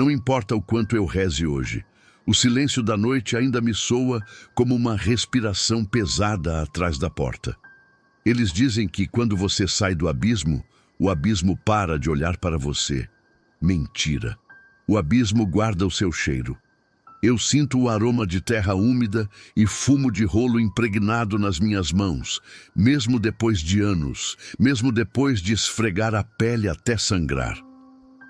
Não importa o quanto eu reze hoje, o silêncio da noite ainda me soa como uma respiração pesada atrás da porta. Eles dizem que quando você sai do abismo, o abismo para de olhar para você. Mentira. O abismo guarda o seu cheiro. Eu sinto o aroma de terra úmida e fumo de rolo impregnado nas minhas mãos, mesmo depois de anos, mesmo depois de esfregar a pele até sangrar.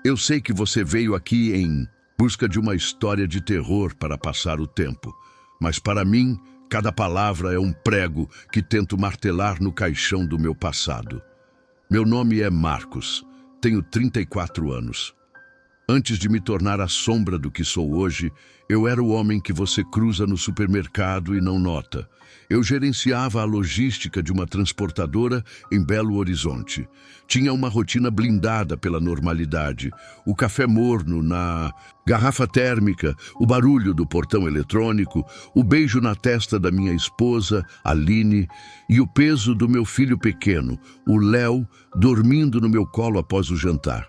Eu sei que você veio aqui em busca de uma história de terror para passar o tempo, mas para mim, cada palavra é um prego que tento martelar no caixão do meu passado. Meu nome é Marcos, tenho 34 anos. Antes de me tornar a sombra do que sou hoje, eu era o homem que você cruza no supermercado e não nota. Eu gerenciava a logística de uma transportadora em Belo Horizonte. Tinha uma rotina blindada pela normalidade. O café morno na garrafa térmica, o barulho do portão eletrônico, o beijo na testa da minha esposa, Aline, e o peso do meu filho pequeno, o Léo, dormindo no meu colo após o jantar.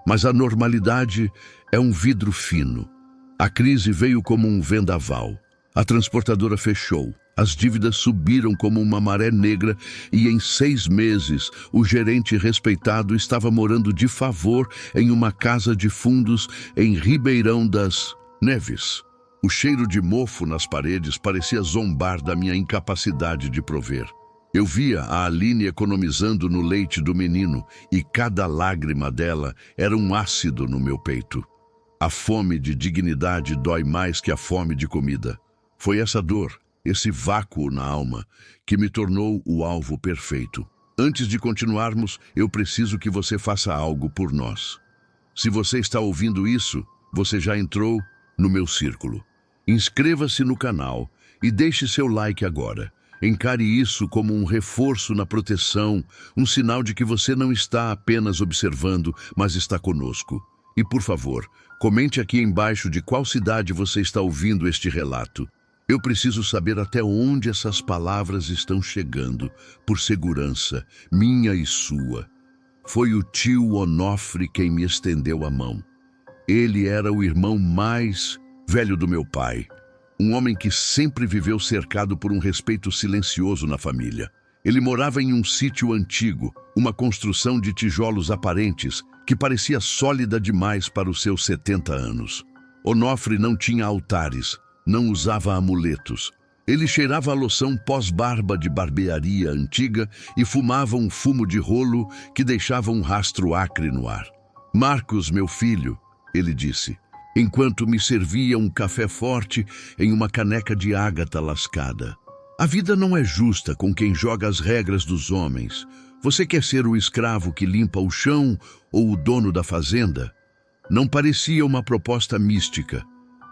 Mas a normalidade é um vidro fino. A crise veio como um vendaval. A transportadora fechou. As dívidas subiram como uma maré negra e em 6 meses o gerente respeitado estava morando de favor em uma casa de fundos em Ribeirão das Neves. O cheiro de mofo nas paredes parecia zombar da minha incapacidade de prover. Eu via a Aline economizando no leite do menino e cada lágrima dela era um ácido no meu peito. A fome de dignidade dói mais que a fome de comida. Foi essa dor, esse vácuo na alma, que me tornou o alvo perfeito. Antes de continuarmos, eu preciso que você faça algo por nós. Se você está ouvindo isso, você já entrou no meu círculo. Inscreva-se no canal e deixe seu like agora. Encare isso como um reforço na proteção, um sinal de que você não está apenas observando, mas está conosco. E, por favor, comente aqui embaixo de qual cidade você está ouvindo este relato. Eu preciso saber até onde essas palavras estão chegando, por segurança, minha e sua. Foi o tio Onofre quem me estendeu a mão. Ele era o irmão mais velho do meu pai. Um homem que sempre viveu cercado por um respeito silencioso na família. Ele morava em um sítio antigo, uma construção de tijolos aparentes que parecia sólida demais para os seus 70 anos. Onofre não tinha altares, não usava amuletos. Ele cheirava a loção pós-barba de barbearia antiga e fumava um fumo de rolo que deixava um rastro acre no ar. "Marcos, meu filho", ele disse, enquanto me servia um café forte em uma caneca de ágata lascada. "A vida não é justa com quem joga as regras dos homens. Você quer ser o escravo que limpa o chão ou o dono da fazenda?" Não parecia uma proposta mística.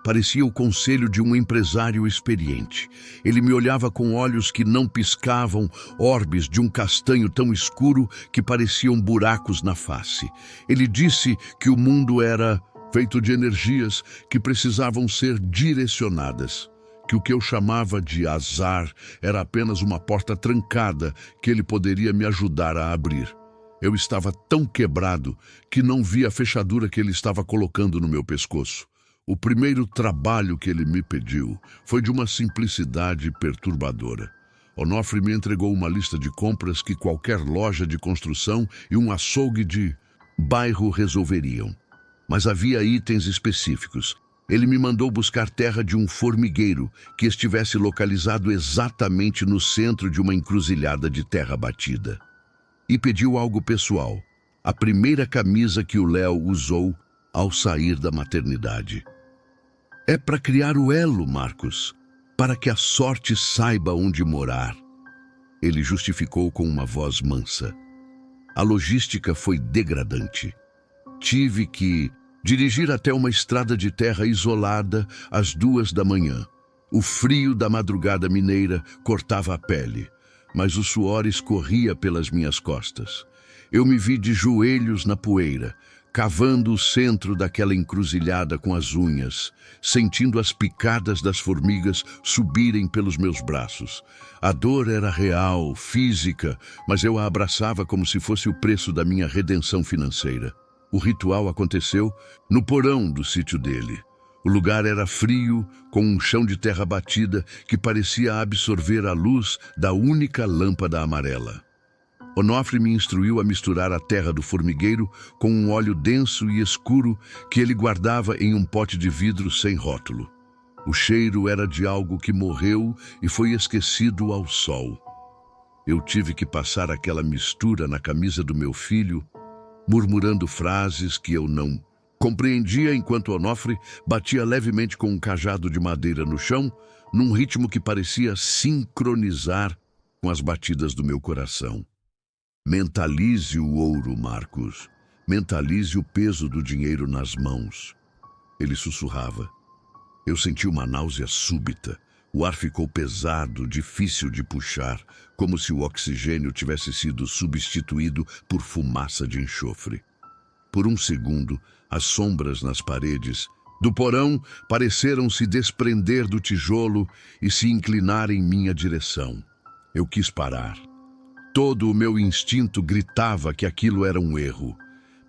Parecia o conselho de um empresário experiente. Ele me olhava com olhos que não piscavam, orbes de um castanho tão escuro que pareciam buracos na face. Ele disse que o mundo era feito de energias que precisavam ser direcionadas, que o que eu chamava de azar era apenas uma porta trancada que ele poderia me ajudar a abrir. Eu estava tão quebrado que não vi a fechadura que ele estava colocando no meu pescoço. O primeiro trabalho que ele me pediu foi de uma simplicidade perturbadora. Onofre me entregou uma lista de compras que qualquer loja de construção e um açougue de bairro resolveriam. Mas havia itens específicos. Ele me mandou buscar terra de um formigueiro que estivesse localizado exatamente no centro de uma encruzilhada de terra batida. E pediu algo pessoal, a primeira camisa que o Léo usou ao sair da maternidade. "É para criar o elo, Marcos, para que a sorte saiba onde morar", ele justificou com uma voz mansa. A logística foi degradante. Tive que dirigir até uma estrada de terra isolada às 2 da manhã. O frio da madrugada mineira cortava a pele, mas o suor escorria pelas minhas costas. Eu me vi de joelhos na poeira, cavando o centro daquela encruzilhada com as unhas, sentindo as picadas das formigas subirem pelos meus braços. A dor era real, física, mas eu a abraçava como se fosse o preço da minha redenção financeira. O ritual aconteceu no porão do sítio dele. O lugar era frio, com um chão de terra batida que parecia absorver a luz da única lâmpada amarela. Onofre me instruiu a misturar a terra do formigueiro com um óleo denso e escuro que ele guardava em um pote de vidro sem rótulo. O cheiro era de algo que morreu e foi esquecido ao sol. Eu tive que passar aquela mistura na camisa do meu filho, murmurando frases que eu não compreendia enquanto Onofre batia levemente com um cajado de madeira no chão, num ritmo que parecia sincronizar com as batidas do meu coração. Mentalize o ouro, Marcos. Mentalize o peso do dinheiro nas mãos. Ele sussurrava. Eu senti uma náusea súbita. O ar ficou pesado, difícil de puxar, como se o oxigênio tivesse sido substituído por fumaça de enxofre. Por um segundo, as sombras nas paredes do porão pareceram se desprender do tijolo e se inclinar em minha direção. Eu quis parar. Todo o meu instinto gritava que aquilo era um erro.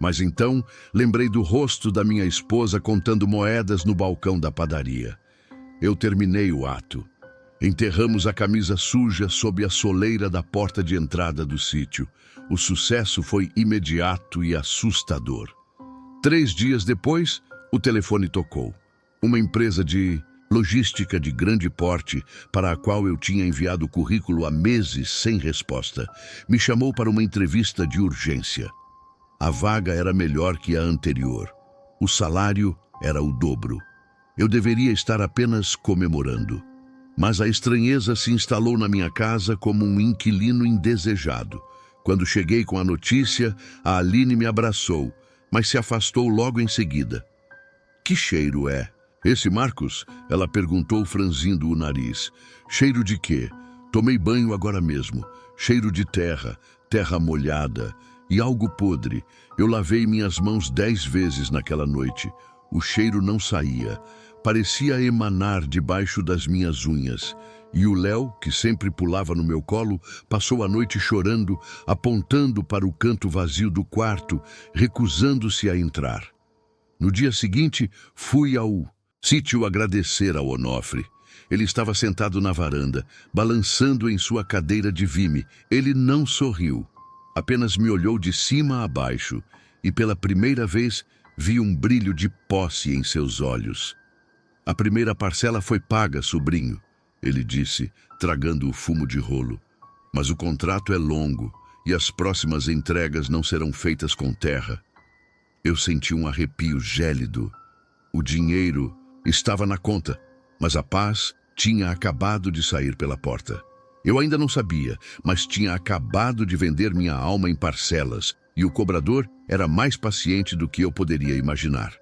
Mas então lembrei do rosto da minha esposa contando moedas no balcão da padaria. Eu terminei o ato. Enterramos a camisa suja sob a soleira da porta de entrada do sítio. O sucesso foi imediato e assustador. 3 dias depois, o telefone tocou. Uma empresa de logística de grande porte, para a qual eu tinha enviado o currículo há meses sem resposta, me chamou para uma entrevista de urgência. A vaga era melhor que a anterior. O salário era o dobro. Eu deveria estar apenas comemorando. Mas a estranheza se instalou na minha casa como um inquilino indesejado. Quando cheguei com a notícia, a Aline me abraçou, mas se afastou logo em seguida. Que cheiro é? Esse Marcos? Ela perguntou, franzindo o nariz. Cheiro de quê? Tomei banho agora mesmo. Cheiro de terra, terra molhada e algo podre. Eu lavei minhas mãos 10 vezes naquela noite. O cheiro não saía. Parecia emanar debaixo das minhas unhas. E o Léo, que sempre pulava no meu colo, passou a noite chorando, apontando para o canto vazio do quarto, recusando-se a entrar. No dia seguinte, fui ao sítio agradecer ao Onofre. Ele estava sentado na varanda, balançando em sua cadeira de vime. Ele não sorriu, apenas me olhou de cima a baixo e pela primeira vez vi um brilho de posse em seus olhos. A primeira parcela foi paga, sobrinho, ele disse, tragando o fumo de rolo. Mas o contrato é longo e as próximas entregas não serão feitas com terra. Eu senti um arrepio gélido. O dinheiro estava na conta, mas a paz tinha acabado de sair pela porta. Eu ainda não sabia, mas tinha acabado de vender minha alma em parcelas e o cobrador era mais paciente do que eu poderia imaginar.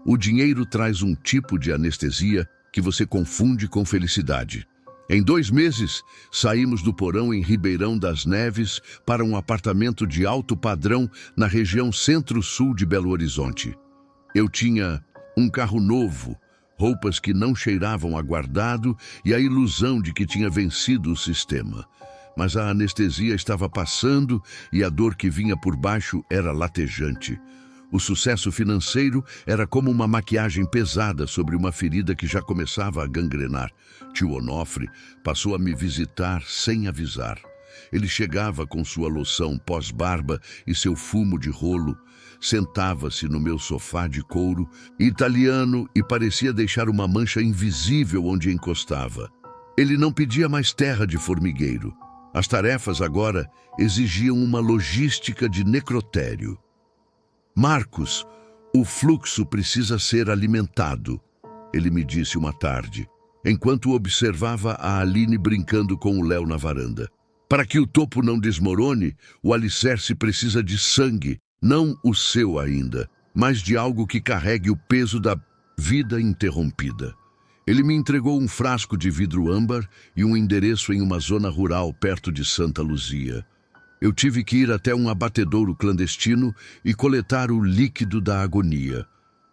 O dinheiro traz um tipo de anestesia que você confunde com felicidade. Em 2 meses, saímos do porão em Ribeirão das Neves para um apartamento de alto padrão na região centro-sul de Belo Horizonte. Eu tinha um carro novo, roupas que não cheiravam a guardado e a ilusão de que tinha vencido o sistema. Mas a anestesia estava passando e a dor que vinha por baixo era latejante. O sucesso financeiro era como uma maquiagem pesada sobre uma ferida que já começava a gangrenar. Tio Onofre passou a me visitar sem avisar. Ele chegava com sua loção pós-barba e seu fumo de rolo, sentava-se no meu sofá de couro, italiano, e parecia deixar uma mancha invisível onde encostava. Ele não pedia mais terra de formigueiro. As tarefas agora exigiam uma logística de necrotério. Marcos, o fluxo precisa ser alimentado, ele me disse uma tarde, enquanto observava a Aline brincando com o Léo na varanda. Para que o topo não desmorone, o alicerce precisa de sangue, não o seu ainda, mas de algo que carregue o peso da vida interrompida. Ele me entregou um frasco de vidro âmbar e um endereço em uma zona rural perto de Santa Luzia. Eu tive que ir até um abatedouro clandestino e coletar o líquido da agonia,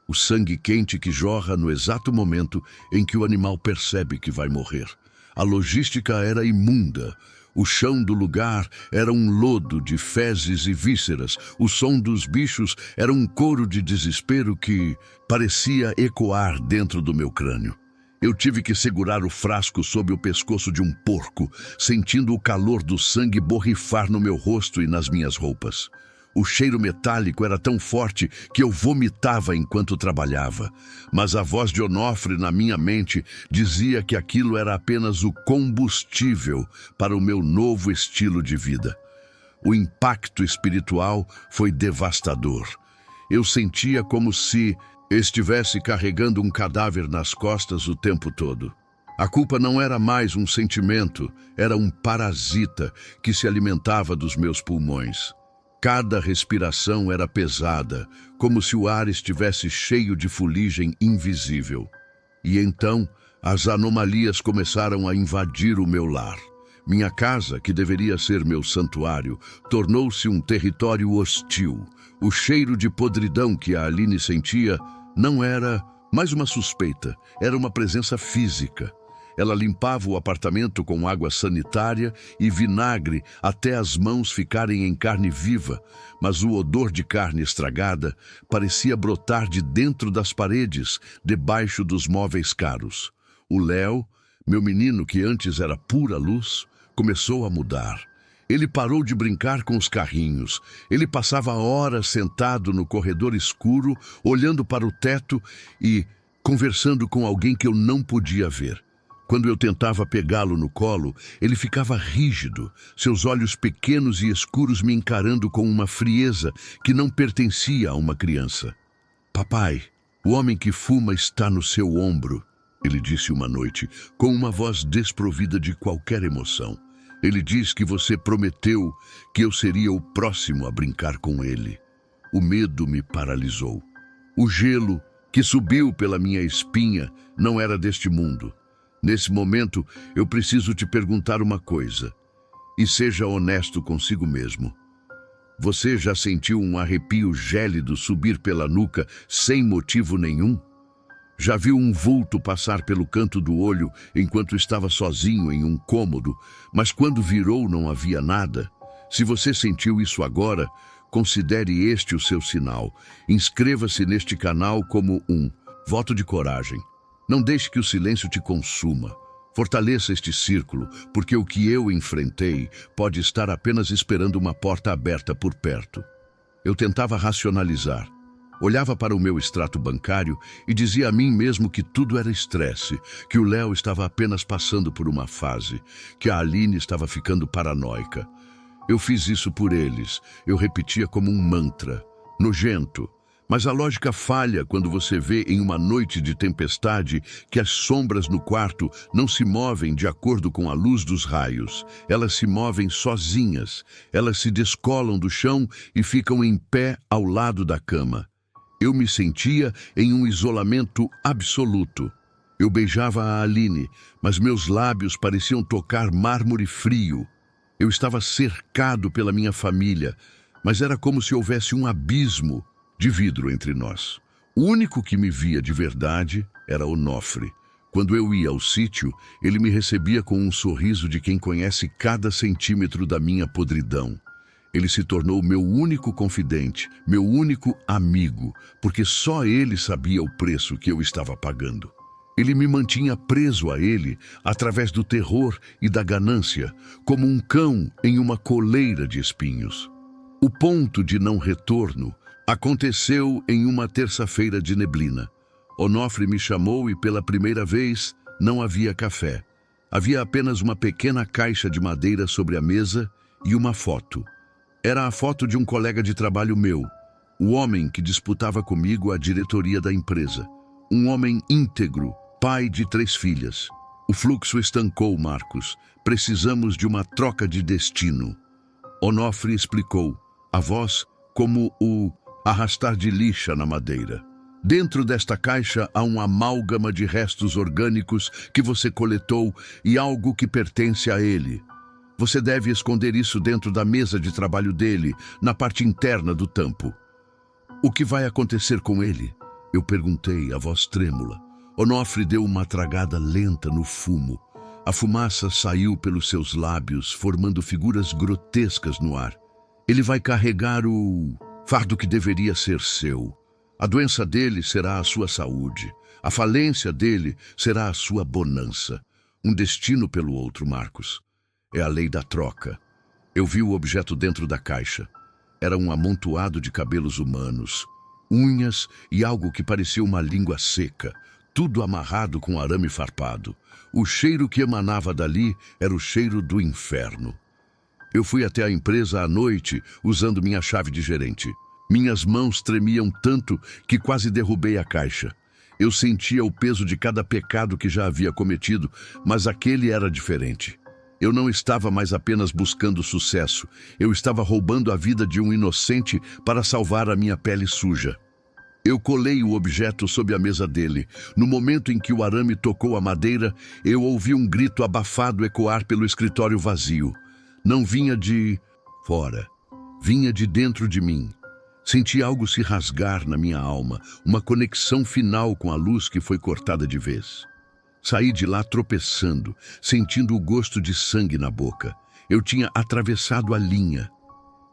o sangue quente que jorra no exato momento em que o animal percebe que vai morrer. A logística era imunda. O chão do lugar era um lodo de fezes e vísceras. O som dos bichos era um coro de desespero que parecia ecoar dentro do meu crânio. Eu tive que segurar o frasco sob o pescoço de um porco, sentindo o calor do sangue borrifar no meu rosto e nas minhas roupas. O cheiro metálico era tão forte que eu vomitava enquanto trabalhava. Mas a voz de Onofre na minha mente dizia que aquilo era apenas o combustível para o meu novo estilo de vida. O impacto espiritual foi devastador. Eu sentia como se estivesse carregando um cadáver nas costas o tempo todo. A culpa não era mais um sentimento, era um parasita que se alimentava dos meus pulmões. Cada respiração era pesada, como se o ar estivesse cheio de fuligem invisível. E então, as anomalias começaram a invadir o meu lar. Minha casa, que deveria ser meu santuário, tornou-se um território hostil. O cheiro de podridão que a Aline sentia não era mais uma suspeita, era uma presença física. Ela limpava o apartamento com água sanitária e vinagre até as mãos ficarem em carne viva, mas o odor de carne estragada parecia brotar de dentro das paredes, debaixo dos móveis caros. O Léo, meu menino que antes era pura luz, começou a mudar. Ele parou de brincar com os carrinhos. Ele passava horas sentado no corredor escuro, olhando para o teto e conversando com alguém que eu não podia ver. Quando eu tentava pegá-lo no colo, ele ficava rígido, seus olhos pequenos e escuros me encarando com uma frieza que não pertencia a uma criança. "Papai, o homem que fuma está no seu ombro", ele disse uma noite, com uma voz desprovida de qualquer emoção. "Ele diz que você prometeu que eu seria o próximo a brincar com ele." O medo me paralisou. O gelo que subiu pela minha espinha não era deste mundo. Nesse momento, eu preciso te perguntar uma coisa, e seja honesto consigo mesmo. Você já sentiu um arrepio gélido subir pela nuca sem motivo nenhum? Já viu um vulto passar pelo canto do olho enquanto estava sozinho em um cômodo, mas quando virou não havia nada? Se você sentiu isso agora, considere este o seu sinal. Inscreva-se neste canal como um voto de coragem. Não deixe que o silêncio te consuma. Fortaleça este círculo, porque o que eu enfrentei pode estar apenas esperando uma porta aberta por perto. Eu tentava racionalizar. Olhava para o meu extrato bancário e dizia a mim mesmo que tudo era estresse, que o Léo estava apenas passando por uma fase, que a Aline estava ficando paranoica. Eu fiz isso por eles, eu repetia como um mantra, nojento. Mas a lógica falha quando você vê em uma noite de tempestade que as sombras no quarto não se movem de acordo com a luz dos raios. Elas se movem sozinhas, elas se descolam do chão e ficam em pé ao lado da cama. Eu me sentia em um isolamento absoluto. Eu beijava a Aline, mas meus lábios pareciam tocar mármore frio. Eu estava cercado pela minha família, mas era como se houvesse um abismo de vidro entre nós. O único que me via de verdade era Onofre. Quando eu ia ao sítio, ele me recebia com um sorriso de quem conhece cada centímetro da minha podridão. Ele se tornou meu único confidente, meu único amigo, porque só ele sabia o preço que eu estava pagando. Ele me mantinha preso a ele através do terror e da ganância, como um cão em uma coleira de espinhos. O ponto de não retorno aconteceu em uma terça-feira de neblina. Onofre me chamou e pela primeira vez não havia café. Havia apenas uma pequena caixa de madeira sobre a mesa e uma foto. Era a foto de um colega de trabalho meu, o homem que disputava comigo a diretoria da empresa. Um homem íntegro, pai de 3 filhas. O fluxo estancou, Marcos. Precisamos de uma troca de destino. Onofre explicou, a voz como o arrastar de lixa na madeira. Dentro desta caixa há um amálgama de restos orgânicos que você coletou e algo que pertence a ele. Você deve esconder isso dentro da mesa de trabalho dele, na parte interna do tampo. O que vai acontecer com ele? Eu perguntei, a voz trêmula. Onofre deu uma tragada lenta no fumo. A fumaça saiu pelos seus lábios, formando figuras grotescas no ar. Ele vai carregar o fardo que deveria ser seu. A doença dele será a sua saúde. A falência dele será a sua bonança. Um destino pelo outro, Marcos. É a lei da troca. Eu vi o objeto dentro da caixa. Era um amontoado de cabelos humanos, unhas e algo que parecia uma língua seca, tudo amarrado com arame farpado. O cheiro que emanava dali era o cheiro do inferno. Eu fui até a empresa à noite usando minha chave de gerente. Minhas mãos tremiam tanto que quase derrubei a caixa. Eu sentia o peso de cada pecado que já havia cometido, mas aquele era diferente. Eu não estava mais apenas buscando sucesso. Eu estava roubando a vida de um inocente para salvar a minha pele suja. Eu colei o objeto sob a mesa dele. No momento em que o arame tocou a madeira, eu ouvi um grito abafado ecoar pelo escritório vazio. Não vinha de fora, vinha de dentro de mim. Senti algo se rasgar na minha alma, uma conexão final com a luz que foi cortada de vez. Saí de lá tropeçando, sentindo o gosto de sangue na boca. Eu tinha atravessado a linha.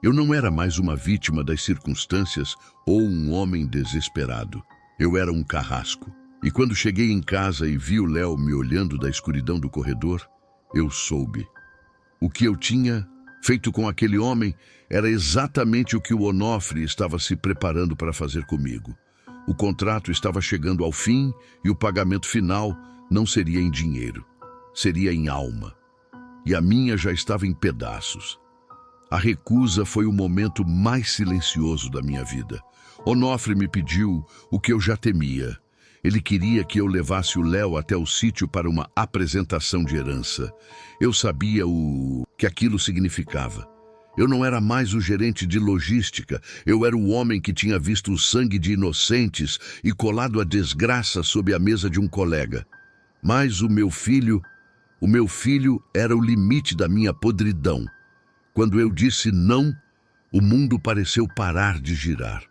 Eu não era mais uma vítima das circunstâncias ou um homem desesperado. Eu era um carrasco. E quando cheguei em casa e vi o Léo me olhando da escuridão do corredor, eu soube. O que eu tinha feito com aquele homem era exatamente o que o Onofre estava se preparando para fazer comigo. O contrato estava chegando ao fim e o pagamento final não seria em dinheiro, seria em alma. E a minha já estava em pedaços. A recusa foi o momento mais silencioso da minha vida. Onofre me pediu o que eu já temia. Ele queria que eu levasse o Léo até o sítio para uma apresentação de herança. Eu sabia o que aquilo significava. Eu não era mais o gerente de logística. Eu era o homem que tinha visto o sangue de inocentes e colado a desgraça sob a mesa de um colega. Mas o meu filho era o limite da minha podridão. Quando eu disse não, o mundo pareceu parar de girar.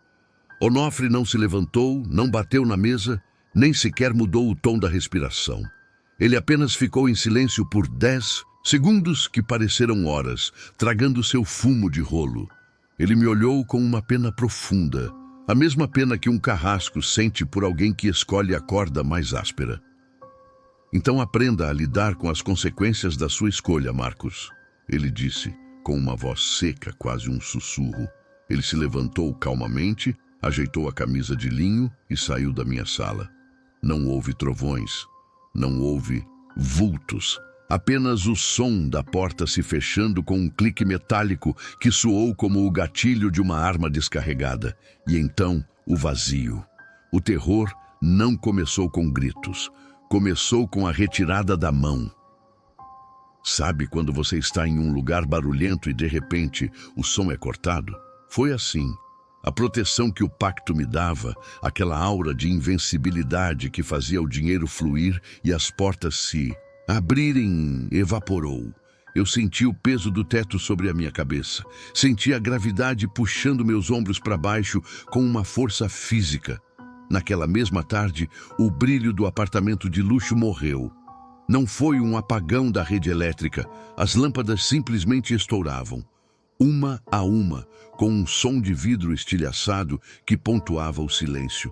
Onofre não se levantou, não bateu na mesa, nem sequer mudou o tom da respiração. Ele apenas ficou em silêncio por 10 segundos que pareceram horas, tragando seu fumo de rolo. Ele me olhou com uma pena profunda, a mesma pena que um carrasco sente por alguém que escolhe a corda mais áspera. Então aprenda a lidar com as consequências da sua escolha, Marcos, ele disse, com uma voz seca, quase um sussurro. Ele se levantou calmamente, ajeitou a camisa de linho e saiu da minha sala. Não houve trovões, não houve vultos, apenas o som da porta se fechando com um clique metálico que soou como o gatilho de uma arma descarregada. E então, o vazio. O terror não começou com gritos. Começou com a retirada da mão. Sabe quando você está em um lugar barulhento e de repente o som é cortado? Foi assim. A proteção que o pacto me dava, aquela aura de invencibilidade que fazia o dinheiro fluir e as portas se abrirem, evaporou. Eu senti o peso do teto sobre a minha cabeça. Senti a gravidade puxando meus ombros para baixo com uma força física. Naquela mesma tarde, o brilho do apartamento de luxo morreu. Não foi um apagão da rede elétrica. As lâmpadas simplesmente estouravam, uma a uma, com um som de vidro estilhaçado que pontuava o silêncio.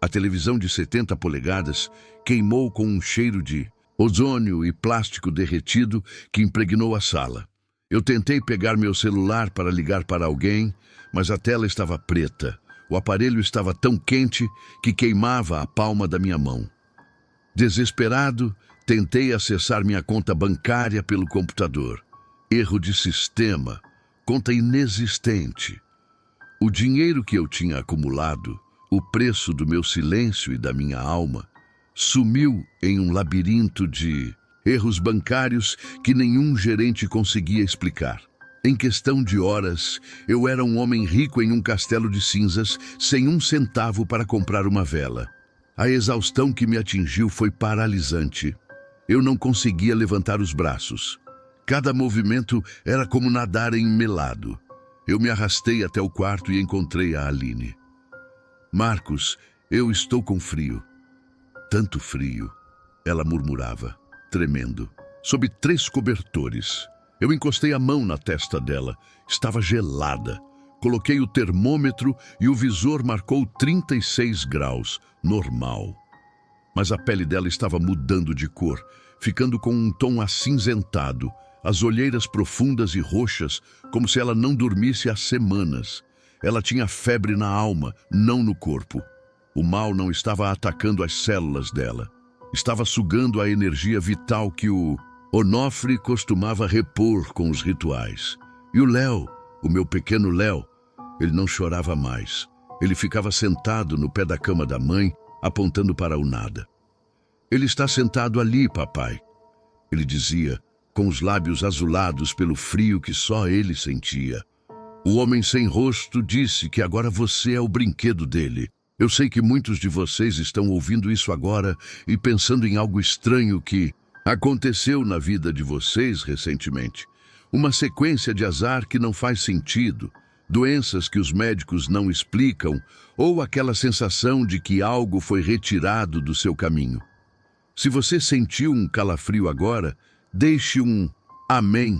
A televisão de 70 polegadas queimou com um cheiro de ozônio e plástico derretido que impregnou a sala. Eu tentei pegar meu celular para ligar para alguém, mas a tela estava preta. O aparelho estava tão quente que queimava a palma da minha mão. Desesperado, tentei acessar minha conta bancária pelo computador. Erro de sistema, conta inexistente. O dinheiro que eu tinha acumulado, o preço do meu silêncio e da minha alma, sumiu em um labirinto de erros bancários que nenhum gerente conseguia explicar. Em questão de horas, eu era um homem rico em um castelo de cinzas, sem um centavo para comprar uma vela. A exaustão que me atingiu foi paralisante. Eu não conseguia levantar os braços. Cada movimento era como nadar em melado. Eu me arrastei até o quarto e encontrei a Aline. Marcos, eu estou com frio. Tanto frio, ela murmurava, tremendo. sob 3 cobertores. Eu encostei a mão na testa dela. Estava gelada. Coloquei o termômetro e o visor marcou 36 graus, normal. Mas a pele dela estava mudando de cor, ficando com um tom acinzentado, as olheiras profundas e roxas, como se ela não dormisse há semanas. Ela tinha febre na alma, não no corpo. O mal não estava atacando as células dela. Estava sugando a energia vital que o Onofre costumava repor com os rituais. E o Léo, o meu pequeno Léo, ele não chorava mais. Ele ficava sentado no pé da cama da mãe, apontando para o nada. Ele está sentado ali, papai. Ele dizia, com os lábios azulados pelo frio que só ele sentia. O homem sem rosto disse que agora você é o brinquedo dele. Eu sei que muitos de vocês estão ouvindo isso agora e pensando em algo estranho que aconteceu na vida de vocês recentemente. Uma sequência de azar que não faz sentido, doenças que os médicos não explicam, ou aquela sensação de que algo foi retirado do seu caminho. Se você sentiu um calafrio agora, deixe um amém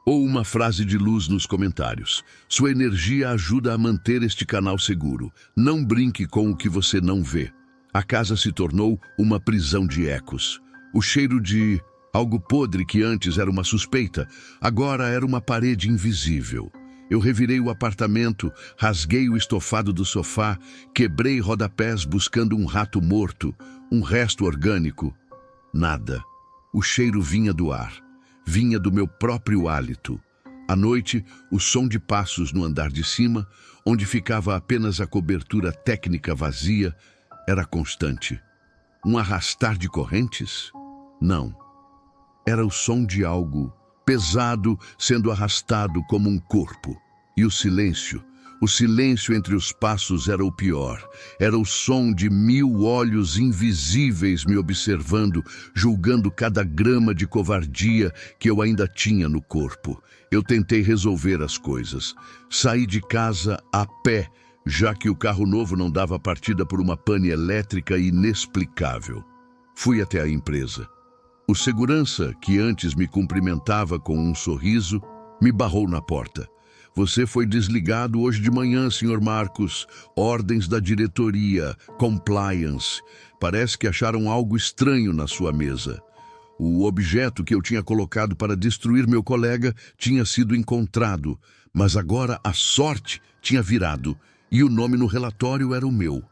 ou uma frase de luz nos comentários. Sua energia ajuda a manter este canal seguro. Não brinque com o que você não vê. A casa se tornou uma prisão de ecos. O cheiro de algo podre que antes era uma suspeita, agora era uma parede invisível. Eu revirei o apartamento, rasguei o estofado do sofá, quebrei rodapés buscando um rato morto, um resto orgânico. Nada. O cheiro vinha do ar. Vinha do meu próprio hálito. À noite, o som de passos no andar de cima, onde ficava apenas a cobertura técnica vazia, era constante. Um arrastar de correntes? Não. Era o som de algo pesado sendo arrastado como um corpo. E o silêncio entre os passos era o pior. Era o som de 1000 olhos invisíveis me observando, julgando cada grama de covardia que eu ainda tinha no corpo. Eu tentei resolver as coisas. Saí de casa a pé, já que o carro novo não dava partida por uma pane elétrica inexplicável. Fui até a empresa. O segurança, que antes me cumprimentava com um sorriso, me barrou na porta. Você foi desligado hoje de manhã, Sr. Marcos. Ordens da diretoria, compliance. Parece que acharam algo estranho na sua mesa. O objeto que eu tinha colocado para destruir meu colega tinha sido encontrado, mas agora a sorte tinha virado e o nome no relatório era o meu.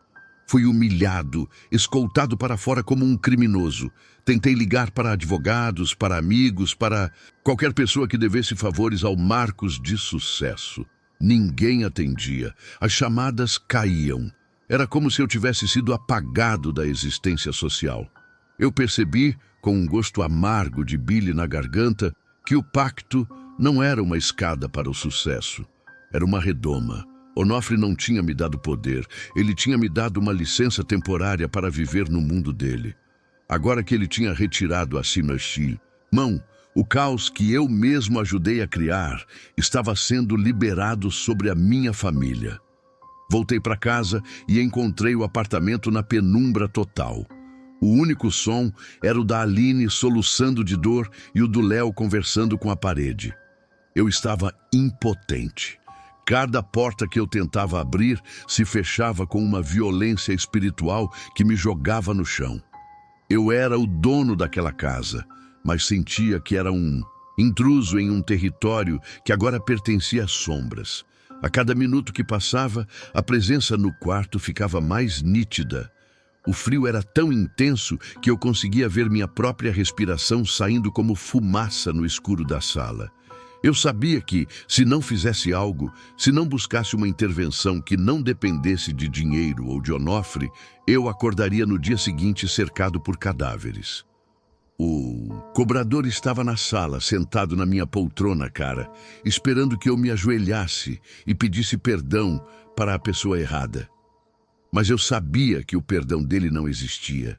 Fui humilhado, escoltado para fora como um criminoso. Tentei ligar para advogados, para amigos, para qualquer pessoa que devesse favores ao Marcos de sucesso. Ninguém atendia. As chamadas caíam. Era como se eu tivesse sido apagado da existência social. Eu percebi, com um gosto amargo de bile na garganta, que o pacto não era uma escada para o sucesso. Era uma redoma. Onofre não tinha me dado poder, ele tinha me dado uma licença temporária para viver no mundo dele. Agora que ele tinha retirado a Synergy, o caos que eu mesmo ajudei a criar estava sendo liberado sobre a minha família. Voltei para casa e encontrei o apartamento na penumbra total. O único som era o da Aline soluçando de dor e o do Léo conversando com a parede. Eu estava impotente. Cada porta que eu tentava abrir se fechava com uma violência espiritual que me jogava no chão. Eu era o dono daquela casa, mas sentia que era um intruso em um território que agora pertencia às sombras. A cada minuto que passava, a presença no quarto ficava mais nítida. O frio era tão intenso que eu conseguia ver minha própria respiração saindo como fumaça no escuro da sala. Eu sabia que, se não fizesse algo, se não buscasse uma intervenção que não dependesse de dinheiro ou de Onofre, eu acordaria no dia seguinte cercado por cadáveres. O cobrador estava na sala, sentado na minha poltrona, cara, esperando que eu me ajoelhasse e pedisse perdão para a pessoa errada. Mas eu sabia que o perdão dele não existia.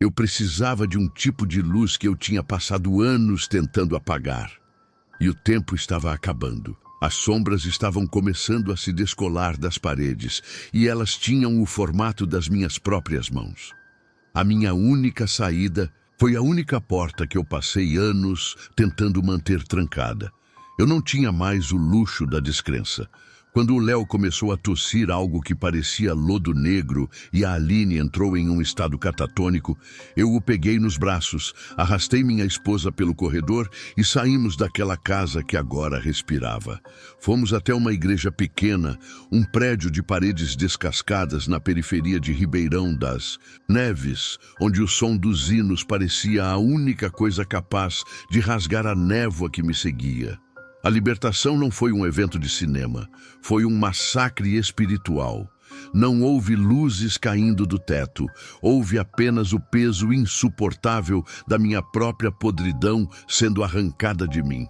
Eu precisava de um tipo de luz que eu tinha passado anos tentando apagar. E o tempo estava acabando. As sombras estavam começando a se descolar das paredes e elas tinham o formato das minhas próprias mãos. A minha única saída Foi a única porta que eu passei anos tentando manter trancada. Eu não tinha mais o luxo da descrença. Quando o Léo começou a tossir algo que parecia lodo negro e a Aline entrou em um estado catatônico, eu o peguei nos braços, arrastei minha esposa pelo corredor e saímos daquela casa que agora respirava. Fomos até uma igreja pequena, um prédio de paredes descascadas na periferia de Ribeirão das Neves, onde o som dos hinos parecia a única coisa capaz de rasgar a névoa que me seguia. A libertação não foi um evento de cinema, foi um massacre espiritual. Não houve luzes caindo do teto, houve apenas o peso insuportável da minha própria podridão sendo arrancada de mim.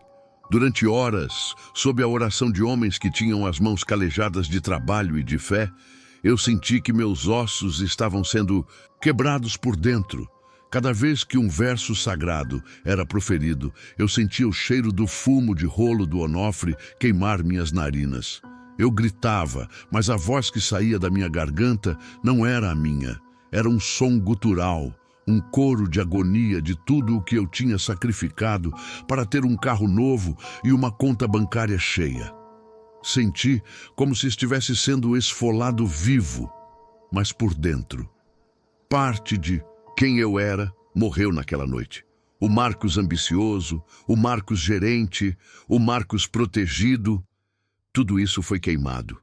Durante horas, sob a oração de homens que tinham as mãos calejadas de trabalho e de fé, eu senti que meus ossos estavam sendo quebrados por dentro. Cada vez que um verso sagrado era proferido, eu sentia o cheiro do fumo de rolo do Onofre queimar minhas narinas. Eu gritava, mas a voz que saía da minha garganta não era a minha. Era um som gutural, um coro de agonia de tudo o que eu tinha sacrificado para ter um carro novo e uma conta bancária cheia. Senti como se estivesse sendo esfolado vivo, mas por dentro. Parte de quem eu era morreu naquela noite. O Marcos ambicioso, o Marcos gerente, o Marcos protegido, tudo isso foi queimado.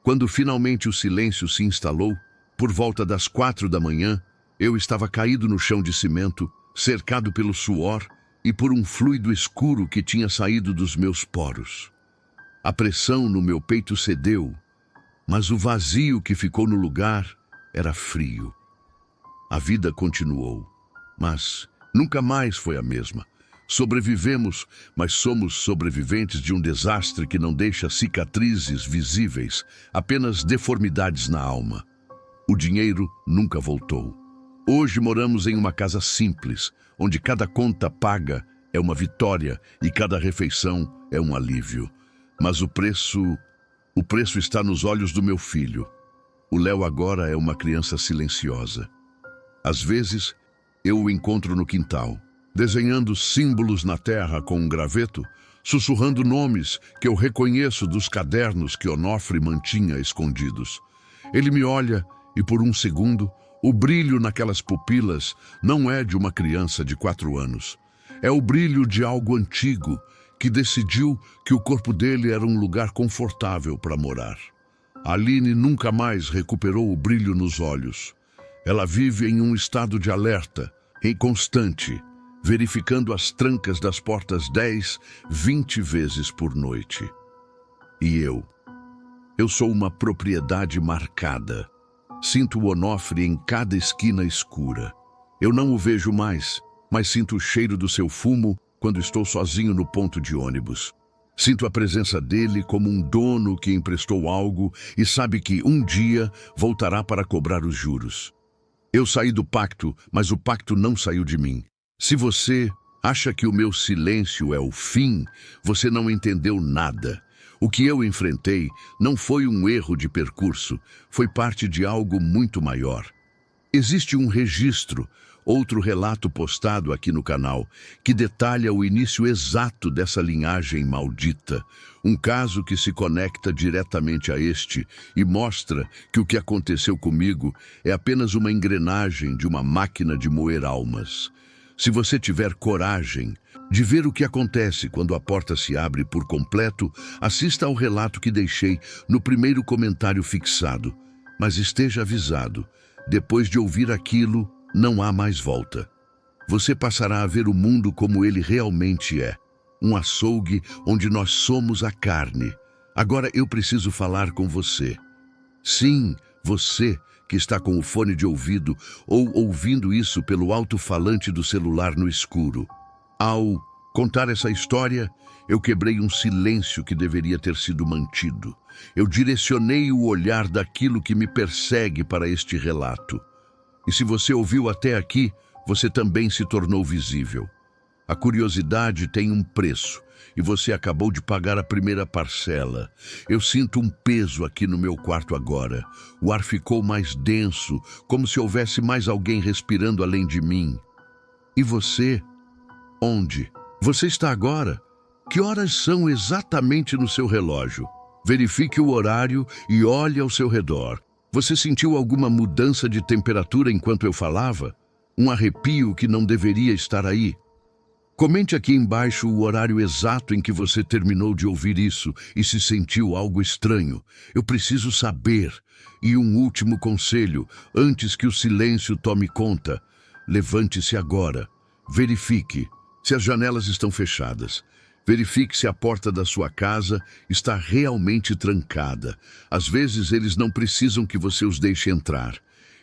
Quando finalmente o silêncio se instalou, por volta das 4 da manhã, eu estava caído no chão de cimento, cercado pelo suor e por um fluido escuro que tinha saído dos meus poros. A pressão no meu peito cedeu, mas o vazio que ficou no lugar era frio. A vida continuou, mas nunca mais foi a mesma. Sobrevivemos, mas somos sobreviventes de um desastre que não deixa cicatrizes visíveis, apenas deformidades na alma. O dinheiro nunca voltou. Hoje moramos em uma casa simples, onde cada conta paga é uma vitória e cada refeição é um alívio. Mas o preço está nos olhos do meu filho. O Léo agora é uma criança silenciosa. Às vezes, eu o encontro no quintal, desenhando símbolos na terra com um graveto, sussurrando nomes que eu reconheço dos cadernos que Onofre mantinha escondidos. Ele me olha e, por um segundo, o brilho naquelas pupilas não é de uma criança de 4 anos. É o brilho de algo antigo que decidiu que o corpo dele era um lugar confortável para morar. A Aline nunca mais recuperou o brilho nos olhos. Ela vive em um estado de alerta, em constante, verificando as trancas das portas 10, 20 vezes por noite. E eu sou uma propriedade marcada. Sinto o Onofre em cada esquina escura. Eu não o vejo mais, mas sinto o cheiro do seu fumo quando estou sozinho no ponto de ônibus. Sinto a presença dele como um dono que emprestou algo e sabe que um dia voltará para cobrar os juros. Eu saí do pacto, mas o pacto não saiu de mim. Se você acha que o meu silêncio é o fim, você não entendeu nada. O que eu enfrentei não foi um erro de percurso, foi parte de algo muito maior. Existe um registro, outro relato postado aqui no canal, que detalha o início exato dessa linhagem maldita. Um caso que se conecta diretamente a este e mostra que o que aconteceu comigo é apenas uma engrenagem de uma máquina de moer almas. Se você tiver coragem de ver o que acontece quando a porta se abre por completo, assista ao relato que deixei no primeiro comentário fixado. Mas esteja avisado, depois de ouvir aquilo, não há mais volta. Você passará a ver o mundo como ele realmente é. Um açougue onde nós somos a carne. Agora eu preciso falar com você. Sim, você que está com o fone de ouvido ou ouvindo isso pelo alto-falante do celular no escuro. Ao contar essa história, eu quebrei um silêncio que deveria ter sido mantido. Eu direcionei o olhar daquilo que me persegue para este relato. E se você ouviu até aqui, você também se tornou visível. A curiosidade tem um preço, e você acabou de pagar a primeira parcela. Eu sinto um peso aqui no meu quarto agora. O ar ficou mais denso, como se houvesse mais alguém respirando além de mim. E você? Onde? Você está agora? Que horas são exatamente no seu relógio? Verifique o horário e olhe ao seu redor. Você sentiu alguma mudança de temperatura enquanto eu falava? Um arrepio que não deveria estar aí? Comente aqui embaixo o horário exato em que você terminou de ouvir isso e se sentiu algo estranho. Eu preciso saber. E um último conselho, antes que o silêncio tome conta. Levante-se agora. Verifique se as janelas estão fechadas. Verifique se a porta da sua casa está realmente trancada. Às vezes eles não precisam que você os deixe entrar.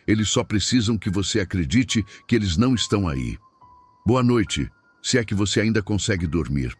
Eles só precisam que você acredite que eles não estão aí. Boa noite, se é que você ainda consegue dormir.